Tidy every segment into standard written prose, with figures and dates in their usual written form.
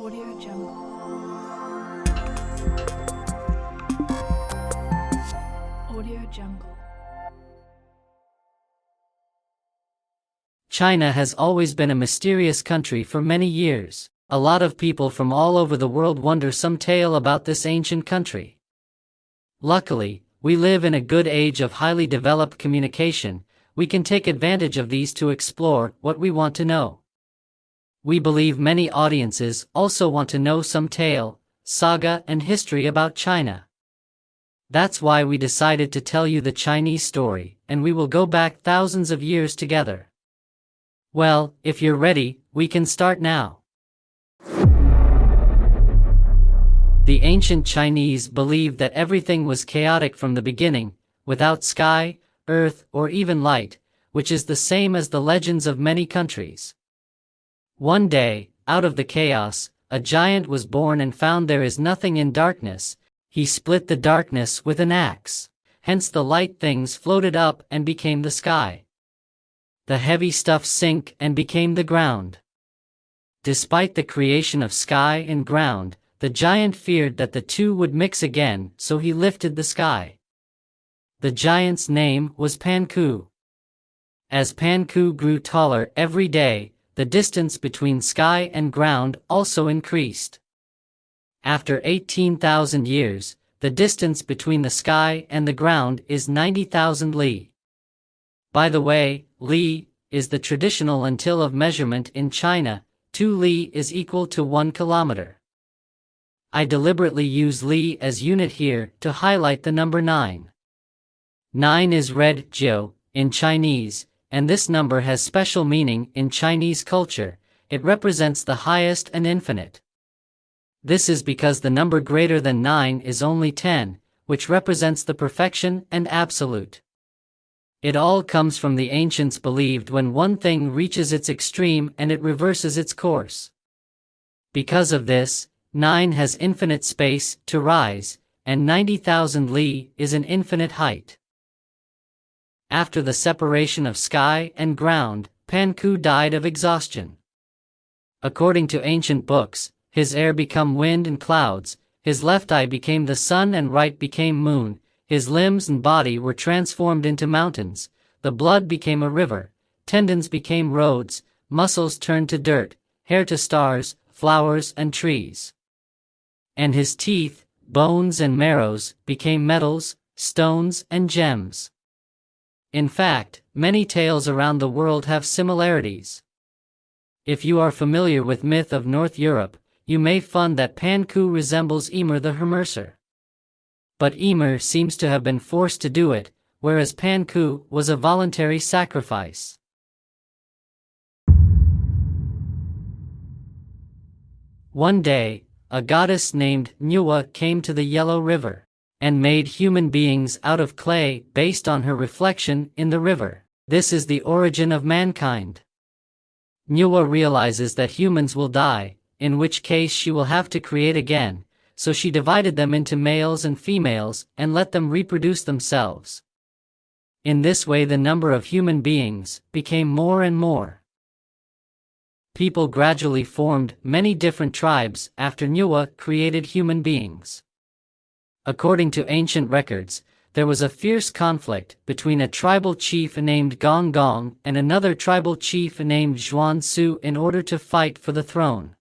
Audio Jungle. Audio Jungle. China has always been a mysterious country for many years. A lot of people from all over the world wonder some tale about this ancient country. Luckily, we live in a good age of highly developed communication. We can take advantage of these to explore what we want to know. We believe many audiences also want to know some tale, saga, and history about China. That's why we decided to tell you the Chinese story, and we will go back thousands of years together. Well, if you're ready, we can start now. The ancient Chinese believed that everything was chaotic from the beginning, without sky, earth, or even light, which is the same as the legends of many countries. One day, out of the chaos, a giant was born and found there is nothing in darkness. He split the darkness with an axe. Hence the light things floated up and became the sky. The heavy stuff sank and became the ground. Despite the creation of sky and ground, the giant feared that the two would mix again, so he lifted the sky. The giant's name was Panku. As Panku grew taller every day, the distance between sky and ground also increased. After 18,000 years, the distance between the sky and the ground is 90,000 li. By the way, li is the traditional until of measurement in China. 2 li is equal to 1 kilometer. I deliberately use li as unit here to highlight the number 9. 9 is red jiu in Chinese, and this number has special meaning in Chinese culture. It represents the highest and infinite. This is because the number greater than 9 is only 10, which represents the perfection and absolute. It all comes from the ancients believed when one thing reaches its extreme and it reverses its course. Because of this, 9 has infinite space to rise, and 90,000 li is an infinite height. After the separation of sky and ground, Panku died of exhaustion. According to ancient books, his hair became wind and clouds, his left eye became the sun and right became moon, his limbs and body were transformed into mountains, the blood became a river, tendons became roads, muscles turned to dirt, hair to stars, flowers and trees. And his teeth, bones and marrows became metals, stones and gems. In fact, many tales around the world have similarities. If you are familiar with myth of North Europe, you may find that Panku resembles Ymir the Hermerser. But Ymir seems to have been forced to do it, whereas Panku was a voluntary sacrifice. One day, a goddess named Nuwa came to the Yellow River and made human beings out of clay based on her reflection in the river. This is the origin of mankind. Nuwa realizes that humans will die, in which case she will have to create again, so she divided them into males and females and let them reproduce themselves. In this way the number of human beings became more and more. People gradually formed many different tribes after Nuwa created human beings. According to ancient records, there was a fierce conflict between a tribal chief named Gong Gong and another tribal chief named Zhuan Su in order to fight for the throne.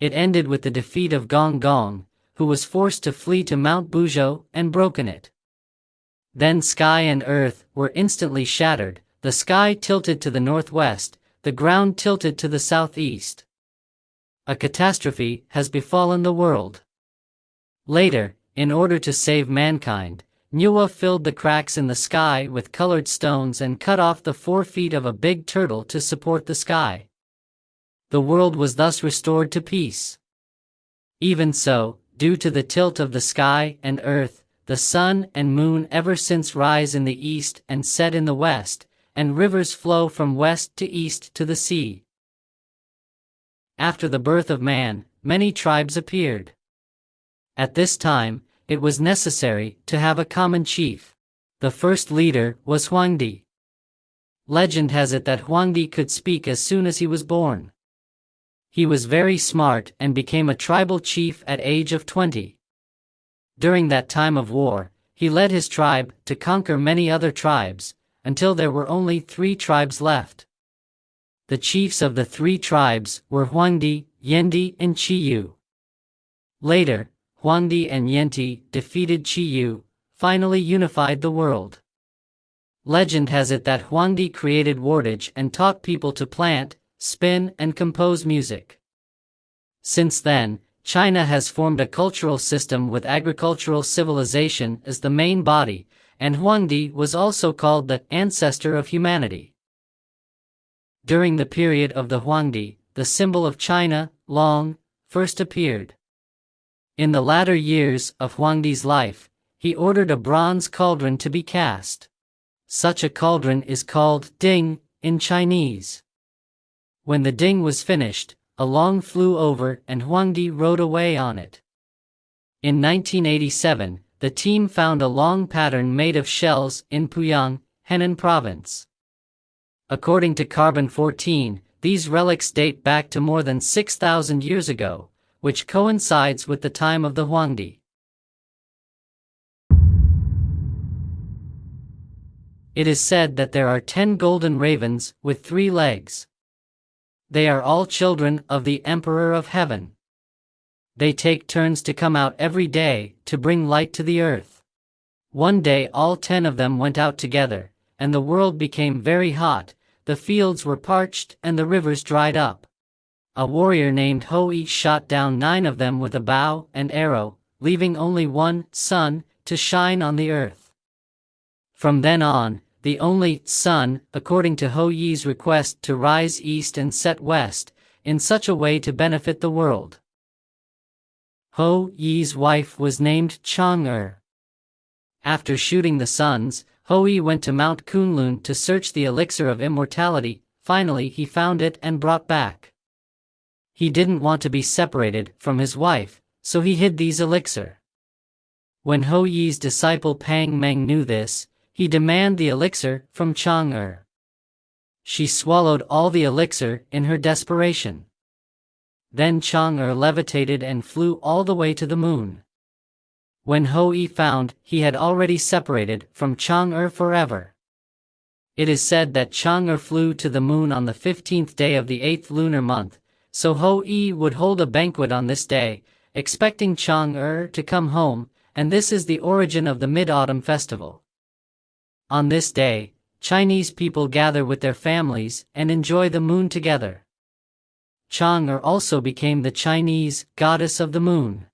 It ended with the defeat of Gong Gong, who was forced to flee to Mount Buzhou and broken it. Then sky and earth were instantly shattered, the sky tilted to the northwest, the ground tilted to the southeast. A catastrophe has befallen the world. Later, in order to save mankind, Nuwa filled the cracks in the sky with colored stones and cut off the 4 feet of a big turtle to support the sky. The world was thus restored to peace. Even so, due to the tilt of the sky and earth, the sun and moon ever since rise in the east and set in the west, and rivers flow from west to east to the sea. After the birth of man, many tribes appeared. At this time, it was necessary to have a common chief. The first leader was Huangdi. Legend has it that Huangdi could speak as soon as he was born. He was very smart and became a tribal chief at age of 20. During that time of war, he led his tribe to conquer many other tribes, until there were only 3 tribes left. The chiefs of the 3 tribes were Huangdi, Yendi, and Qiyu. Later, Huangdi and Yenti defeated Qiyu, finally unified the world. Legend has it that Huangdi created wordage and taught people to plant, spin, and compose music. Since then, China has formed a cultural system with agricultural civilization as the main body, and Huangdi was also called the ancestor of humanity. During the period of the Huangdi, the symbol of China, Long, first appeared. In the latter years of Huangdi's life, he ordered a bronze cauldron to be cast. Such a cauldron is called ding in Chinese. When the ding was finished, a Long flew over and Huangdi rode away on it. In 1987, the team found a Long pattern made of shells in Puyang, Henan province. According to Carbon-14, these relics date back to more than 6,000 years ago, which coincides with the time of the Huangdi. It is said that there are 10 golden ravens with 3 legs. They are all children of the Emperor of Heaven. They take turns to come out every day to bring light to the earth. One day all 10 of them went out together, and the world became very hot, the fields were parched and the rivers dried up. A warrior named Hou-Yi shot down 9 of them with a bow and arrow, leaving only one sun to shine on the earth. From then on, the only sun, according to Hou-Yi's request, to rise east and set west, in such a way to benefit the world. Hou-Yi's wife was named Chang'er. After shooting the suns, Hou-Yi went to Mount Kunlun to search the elixir of immortality. Finally he found it and brought back. He didn't want to be separated from his wife, so he hid these elixir. When Hou-Yi's disciple Pang Meng knew this, he demanded the elixir from Chang'er. She swallowed all the elixir in her desperation. Then Chang'er levitated and flew all the way to the moon. When Hou-Yi found he had already separated from Chang'er forever. It is said that Chang'er flew to the moon on the 15th day of the 8th lunar month, so Hou-Yi would hold a banquet on this day, expecting Chang'er to come home, and this is the origin of the Mid-Autumn Festival. On this day, Chinese people gather with their families and enjoy the moon together. Chang'er also became the Chinese goddess of the moon.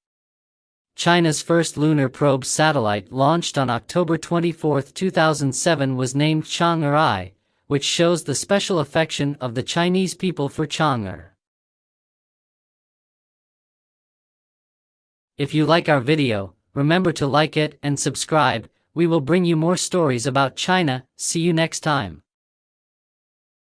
China's first lunar probe satellite launched on October 24, 2007 was named Chang'er-I, which shows the special affection of the Chinese people for Chang'er. If you like our video, remember to like it and subscribe. We will bring you more stories about China. See you next time.